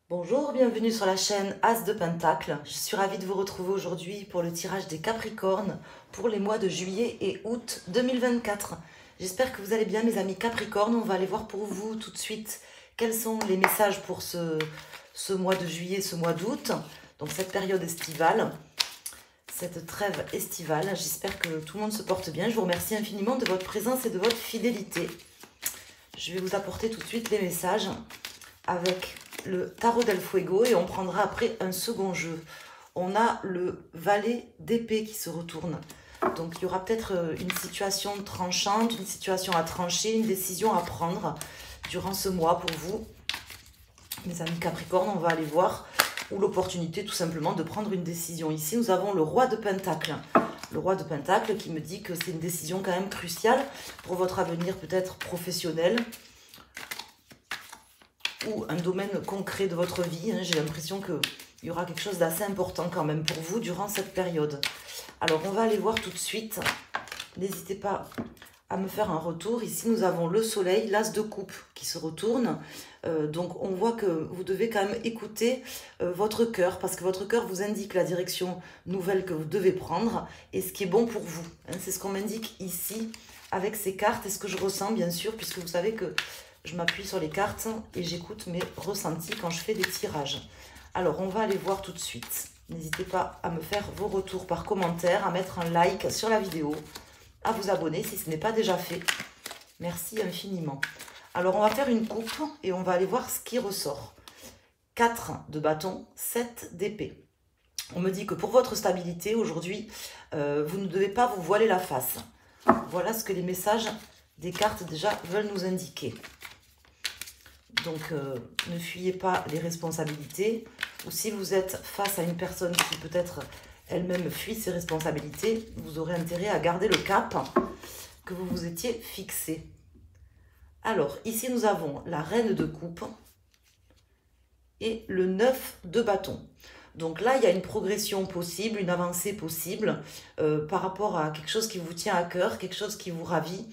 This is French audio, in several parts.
Bonjour, bienvenue sur la chaîne As de Pentacle. Je suis ravie de vous retrouver aujourd'hui pour le tirage des Capricornes pour les mois de juillet et août 2024. J'espère que vous allez bien mes amis Capricornes. On va aller voir pour vous tout de suite quels sont les messages pour ce mois de juillet, ce mois d'août. Donc cette période estivale, cette trêve estivale. J'espère que tout le monde se porte bien. Je vous remercie infiniment de votre présence et de votre fidélité. Je vais vous apporter tout de suite les messages avec le Tarot del Fuego et on prendra après un second jeu. On a le valet d'épée qui se retourne. Donc il y aura peut-être une situation tranchante, une situation à trancher, une décision à prendre durant ce mois pour vous. Mes amis Capricorne, on va aller voir, ou l'opportunité tout simplement de prendre une décision. Ici nous avons le roi de Pentacle. Le roi de Pentacle qui me dit que c'est une décision quand même cruciale pour votre avenir peut-être professionnel, ou un domaine concret de votre vie. J'ai l'impression qu'il y aura quelque chose d'assez important quand même pour vous durant cette période. Alors, on va aller voir tout de suite. N'hésitez pas à me faire un retour. Ici, nous avons le soleil, l'as de coupe qui se retourne. Donc, on voit que vous devez quand même écouter votre cœur parce que votre cœur vous indique la direction nouvelle que vous devez prendre et ce qui est bon pour vous. C'est ce qu'on m'indique ici avec ces cartes et ce que je ressens, bien sûr, puisque vous savez que je m'appuie sur les cartes et j'écoute mes ressentis quand je fais des tirages. Alors, on va aller voir tout de suite. N'hésitez pas à me faire vos retours par commentaire, à mettre un like sur la vidéo, à vous abonner si ce n'est pas déjà fait. Merci infiniment. Alors, on va faire une coupe et on va aller voir ce qui ressort. 4 de bâton, 7 d'épée. On me dit que pour votre stabilité, aujourd'hui, vous ne devez pas vous voiler la face. Voilà ce que les messages des cartes déjà veulent nous indiquer. Donc, ne fuyez pas les responsabilités. Ou si vous êtes face à une personne qui peut-être elle-même fuit ses responsabilités, vous aurez intérêt à garder le cap que vous vous étiez fixé. Alors, ici, nous avons la reine de coupe et le 9 de bâton. Donc là, il y a une progression possible, une avancée possible par rapport à quelque chose qui vous tient à cœur, quelque chose qui vous ravit.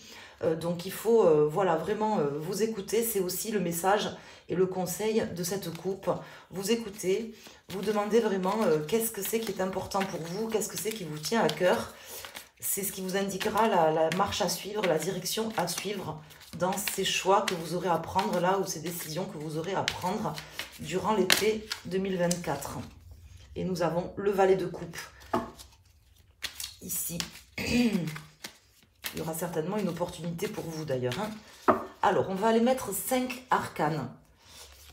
Donc il faut voilà, vraiment vous écouter, c'est aussi le message et le conseil de cette coupe. Vous écoutez, vous demandez vraiment qu'est-ce que c'est qui est important pour vous, qu'est-ce que c'est qui vous tient à cœur. C'est ce qui vous indiquera la marche à suivre, la direction à suivre dans ces choix que vous aurez à prendre là, ou ces décisions que vous aurez à prendre durant l'été 2024. Et nous avons le valet de coupe ici. Il y aura certainement une opportunité pour vous d'ailleurs. Alors, on va aller mettre 5 arcanes.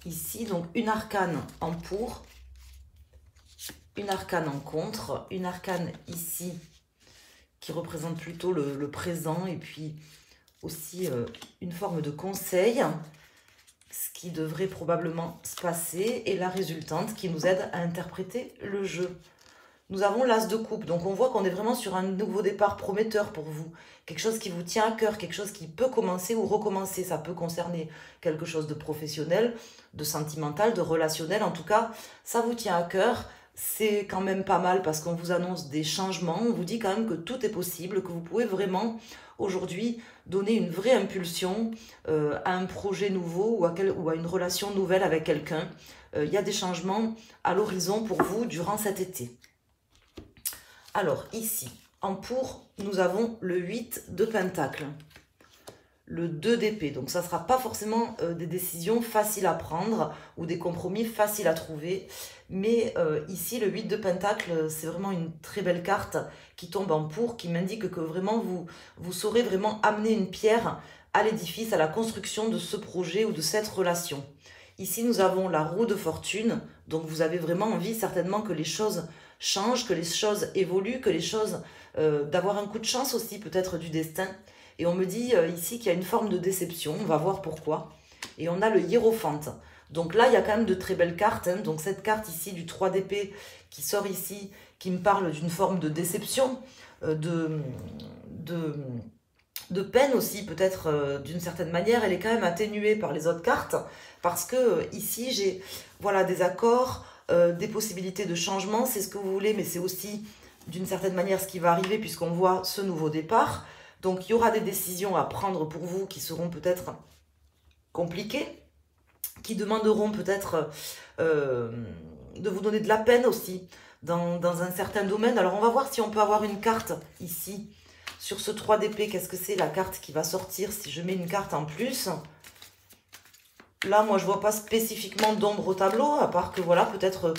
Ici, donc une arcane en pour, une arcane en contre, une arcane ici qui représente plutôt le présent et puis aussi une forme de conseil, ce qui devrait probablement se passer, et la résultante qui nous aide à interpréter le jeu. Nous avons l'as de coupe, donc on voit qu'on est vraiment sur un nouveau départ prometteur pour vous. Quelque chose qui vous tient à cœur, quelque chose qui peut commencer ou recommencer. Ça peut concerner quelque chose de professionnel, de sentimental, de relationnel. En tout cas, ça vous tient à cœur. C'est quand même pas mal parce qu'on vous annonce des changements. On vous dit quand même que tout est possible, que vous pouvez vraiment aujourd'hui donner une vraie impulsion à un projet nouveau ou à une relation nouvelle avec quelqu'un. Il y a des changements à l'horizon pour vous durant cet été. Alors, ici, en pour, nous avons le 8 de pentacle, le 2 d'épée. Donc, ça ne sera pas forcément des décisions faciles à prendre ou des compromis faciles à trouver. Mais ici, le 8 de pentacle, c'est vraiment une très belle carte qui tombe en pour, qui m'indique que vraiment, vous saurez vraiment amener une pierre à l'édifice, à la construction de ce projet ou de cette relation. Ici, nous avons la roue de fortune. Donc, vous avez vraiment envie certainement que les choses changent, que les choses évoluent, que les choses, d'avoir un coup de chance aussi peut-être du destin. Et on me dit ici qu'il y a une forme de déception, on va voir pourquoi. Et on a le hiérophante. Donc là, il y a quand même de très belles cartes. Donc cette carte ici du 3 d'épée qui sort ici, qui me parle d'une forme de déception, de peine aussi peut-être d'une certaine manière. Elle est quand même atténuée par les autres cartes parce que ici, j'ai voilà, des accords, des possibilités de changement, c'est ce que vous voulez, mais c'est aussi d'une certaine manière ce qui va arriver puisqu'on voit ce nouveau départ. Donc il y aura des décisions à prendre pour vous qui seront peut-être compliquées. qui demanderont peut-être de vous donner de la peine aussi dans un certain domaine. Alors on va voir si on peut avoir une carte ici sur ce 3 d'épée. Qu'est-ce que c'est la carte qui va sortir si je mets une carte en plus? Là, moi, je vois pas spécifiquement d'ombre au tableau, à part que, voilà, peut-être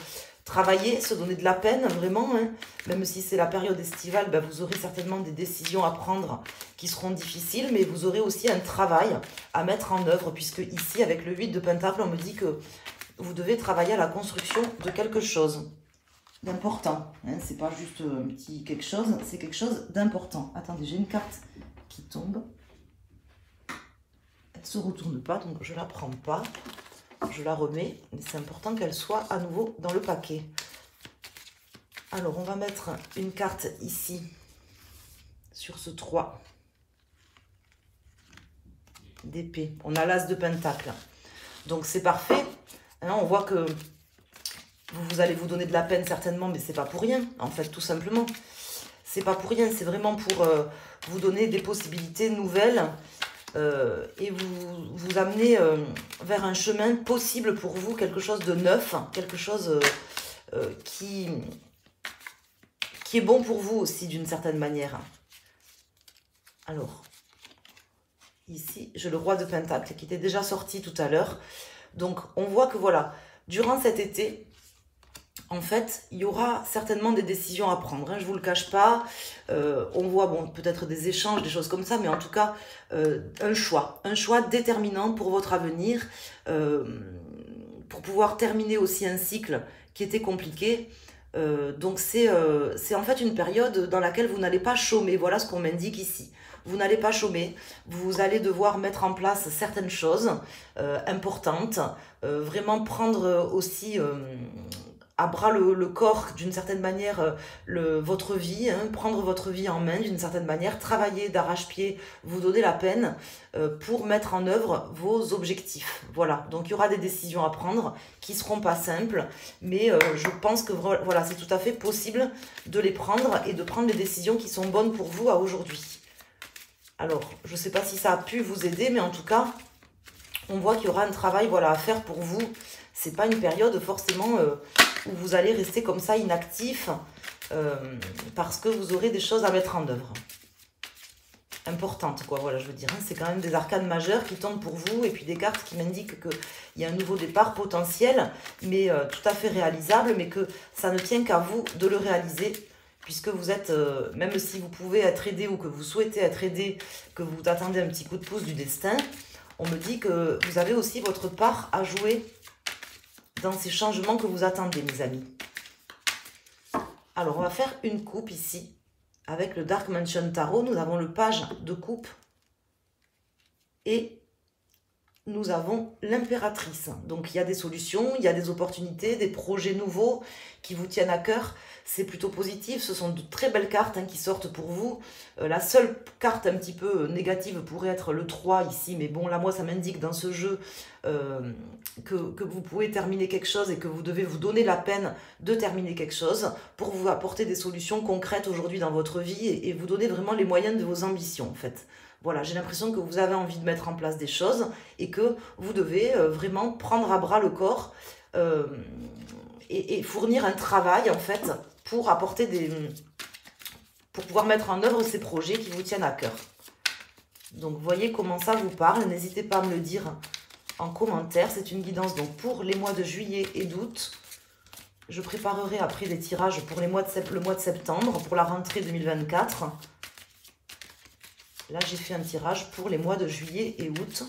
travailler, se donner de la peine, vraiment. Hein. Même si c'est la période estivale, ben, vous aurez certainement des décisions à prendre qui seront difficiles, mais vous aurez aussi un travail à mettre en œuvre, puisque ici, avec le 8 de Pentacle, on me dit que vous devez travailler à la construction de quelque chose d'important. Hein. C'est pas juste un petit quelque chose, c'est quelque chose d'important. Attendez, j'ai une carte qui tombe. Elle ne se retourne pas, donc je ne la prends pas. Je la remets, mais c'est important qu'elle soit à nouveau dans le paquet. Alors, on va mettre une carte ici, sur ce 3 d'épée. On a l'as de pentacle. Donc, c'est parfait. Hein, on voit que vous allez vous donner de la peine certainement, mais c'est pas pour rien, en fait, tout simplement. C'est pas pour rien, c'est vraiment pour vous donner des possibilités nouvelles et vous amener vers un chemin possible pour vous, quelque chose de neuf, quelque chose qui est bon pour vous aussi d'une certaine manière. Alors, ici, j'ai le roi de Pentacle qui était déjà sorti tout à l'heure. Donc, on voit que voilà, durant cet été, en fait, il y aura certainement des décisions à prendre, hein, je ne vous le cache pas. On voit bon, peut-être des échanges, des choses comme ça, mais en tout cas, un choix déterminant pour votre avenir, pour pouvoir terminer aussi un cycle qui était compliqué. Donc, c'est en fait une période dans laquelle vous n'allez pas chômer, voilà ce qu'on m'indique ici. Vous n'allez pas chômer, vous allez devoir mettre en place certaines choses importantes, vraiment prendre aussi à bras le corps d'une certaine manière votre vie, hein, prendre votre vie en main d'une certaine manière, travailler d'arrache-pied, vous donner la peine pour mettre en œuvre vos objectifs. Voilà, donc il y aura des décisions à prendre qui ne seront pas simples, mais je pense que voilà, c'est tout à fait possible de les prendre et de prendre les décisions qui sont bonnes pour vous à aujourd'hui. Alors, je ne sais pas si ça a pu vous aider, mais en tout cas, on voit qu'il y aura un travail voilà, à faire pour vous. Ce n'est pas une période forcément où vous allez rester comme ça inactif parce que vous aurez des choses à mettre en œuvre. Importantes, quoi, voilà, je veux dire. Hein, c'est quand même des arcanes majeures qui tombent pour vous et puis des cartes qui m'indiquent qu'il y a un nouveau départ potentiel, mais tout à fait réalisable, mais que ça ne tient qu'à vous de le réaliser. Puisque vous êtes, même si vous pouvez être aidé ou que vous souhaitez être aidé, que vous attendez un petit coup de pouce du destin, on me dit que vous avez aussi votre part à jouer dans ces changements que vous attendez, mes amis. Alors, on va faire une coupe ici. Avec le Dark Mansion Tarot, nous avons le page de coupe et nous avons l'impératrice. Donc, il y a des solutions, il y a des opportunités, des projets nouveaux qui vous tiennent à cœur. C'est plutôt positif, ce sont de très belles cartes hein, qui sortent pour vous. La seule carte un petit peu négative pourrait être le 3 ici, mais bon, là, moi, ça m'indique dans ce jeu que vous pouvez terminer quelque chose et que vous devez vous donner la peine de terminer quelque chose pour vous apporter des solutions concrètes aujourd'hui dans votre vie et vous donner vraiment les moyens de vos ambitions, en fait. Voilà, j'ai l'impression que vous avez envie de mettre en place des choses et que vous devez vraiment prendre à bras le corps et fournir un travail, en fait, pour apporter pour pouvoir mettre en œuvre ces projets qui vous tiennent à cœur. Donc, voyez comment ça vous parle. N'hésitez pas à me le dire en commentaire. C'est une guidance donc pour les mois de juillet et d'août. Je préparerai après des tirages pour le mois de septembre, pour la rentrée 2024. Là, j'ai fait un tirage pour les mois de juillet et août.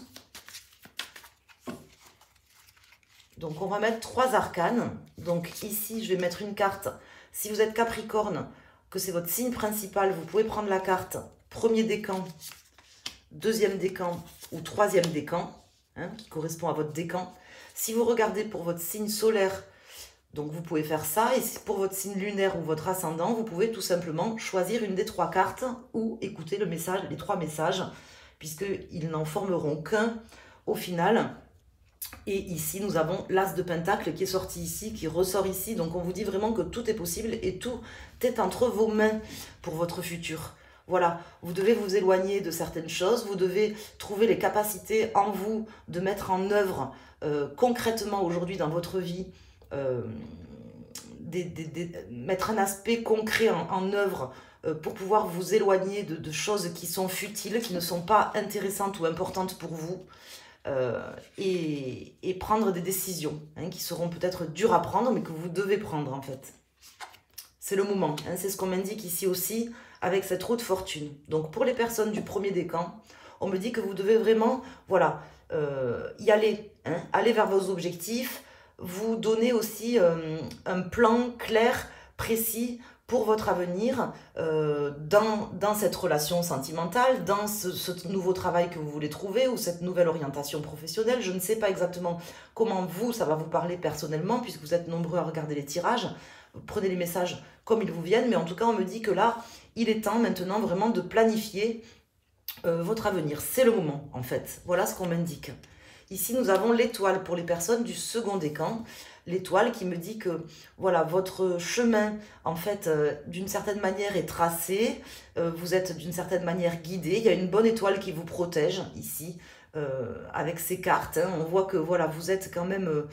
Donc, on va mettre 3 arcanes. Donc, ici, je vais mettre une carte. Si vous êtes Capricorne, que c'est votre signe principal, vous pouvez prendre la carte premier décan, deuxième décan ou troisième décan, hein, qui correspond à votre décan. Si vous regardez pour votre signe solaire, donc vous pouvez faire ça. Et pour votre signe lunaire ou votre ascendant, vous pouvez tout simplement choisir une des 3 cartes ou écouter le message, les 3 messages, puisqu'ils n'en formeront qu'un au final. Et ici, nous avons l'As de Pentacle qui est sorti ici, qui ressort ici. Donc, on vous dit vraiment que tout est possible et tout est entre vos mains pour votre futur. Voilà, vous devez vous éloigner de certaines choses. Vous devez trouver les capacités en vous de mettre en œuvre concrètement aujourd'hui dans votre vie, mettre un aspect concret en œuvre pour pouvoir vous éloigner de choses qui sont futiles, qui ne sont pas intéressantes ou importantes pour vous, et prendre des décisions qui seront peut-être dures à prendre, mais que vous devez prendre en fait. C'est le moment, c'est ce qu'on m'indique ici aussi avec cette roue de fortune. Donc pour les personnes du premier décan, on me dit que vous devez vraiment, voilà, y aller, aller vers vos objectifs, vous donner aussi un plan clair, précis pour votre avenir dans cette relation sentimentale, dans ce nouveau travail que vous voulez trouver ou cette nouvelle orientation professionnelle. Je ne sais pas exactement comment ça va vous parler personnellement puisque vous êtes nombreux à regarder les tirages. Prenez les messages comme ils vous viennent, mais en tout cas, on me dit que là, il est temps maintenant vraiment de planifier votre avenir. C'est le moment, en fait. Voilà ce qu'on m'indique. Ici, nous avons l'étoile pour les personnes du second décan. L'étoile qui me dit que voilà, votre chemin, en fait, d'une certaine manière est tracé. Vous êtes d'une certaine manière guidé. Il y a une bonne étoile qui vous protège ici. Avec ces cartes, on voit que voilà, vous êtes quand même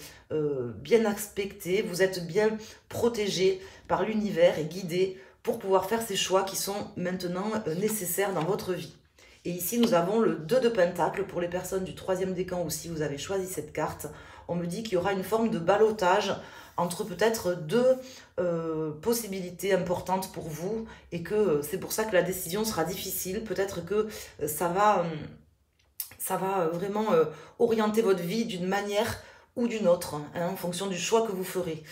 bien aspecté, vous êtes bien protégé par l'univers et guidé pour pouvoir faire ces choix qui sont maintenant nécessaires dans votre vie. Et ici, nous avons le 2 de Pentacle pour les personnes du troisième décan ou si vous avez choisi cette carte. On me dit qu'il y aura une forme de ballottage entre peut-être deux possibilités importantes pour vous et que c'est pour ça que la décision sera difficile. Peut-être que ça va vraiment orienter votre vie d'une manière ou d'une autre, en fonction du choix que vous ferez,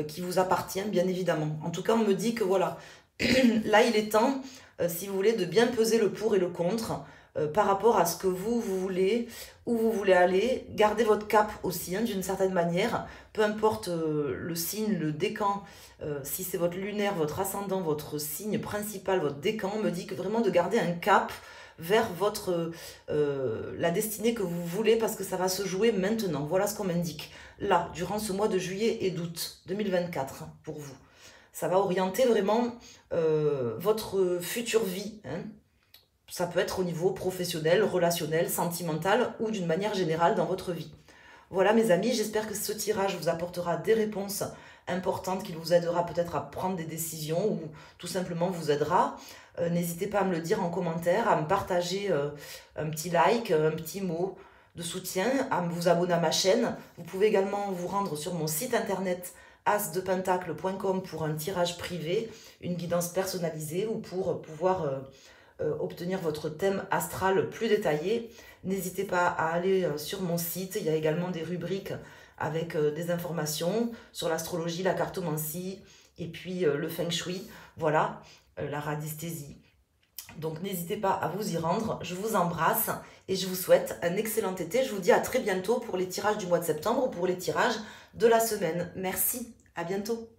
qui vous appartient bien évidemment. En tout cas, on me dit que voilà, là il est temps, si vous voulez, de bien peser le pour et le contre par rapport à ce que vous voulez, où vous voulez aller. Gardez votre cap aussi, d'une certaine manière, peu importe le signe, le décan, si c'est votre lunaire, votre ascendant, votre signe principal, votre décan, on me dit que vraiment de garder un cap vers la destinée que vous voulez parce que ça va se jouer maintenant. Voilà ce qu'on m'indique là, durant ce mois de juillet et d'août 2024 pour vous. Ça va orienter vraiment votre future vie. Ça peut être au niveau professionnel, relationnel, sentimental ou d'une manière générale dans votre vie. Voilà mes amis, j'espère que ce tirage vous apportera des réponses importantes, qu'il vous aidera peut-être à prendre des décisions ou tout simplement vous aidera. N'hésitez pas à me le dire en commentaire, à me partager un petit like, un petit mot de soutien, à vous abonner à ma chaîne. Vous pouvez également vous rendre sur mon site internet asdepentacle.com pour un tirage privé, une guidance personnalisée ou pour pouvoir obtenir votre thème astral plus détaillé. N'hésitez pas à aller sur mon site, il y a également des rubriques avec des informations sur l'astrologie, la cartomancie et puis le feng shui, voilà, la radiesthésie. Donc n'hésitez pas à vous y rendre, je vous embrasse et je vous souhaite un excellent été. Je vous dis à très bientôt pour les tirages du mois de septembre ou pour les tirages de la semaine. Merci, à bientôt.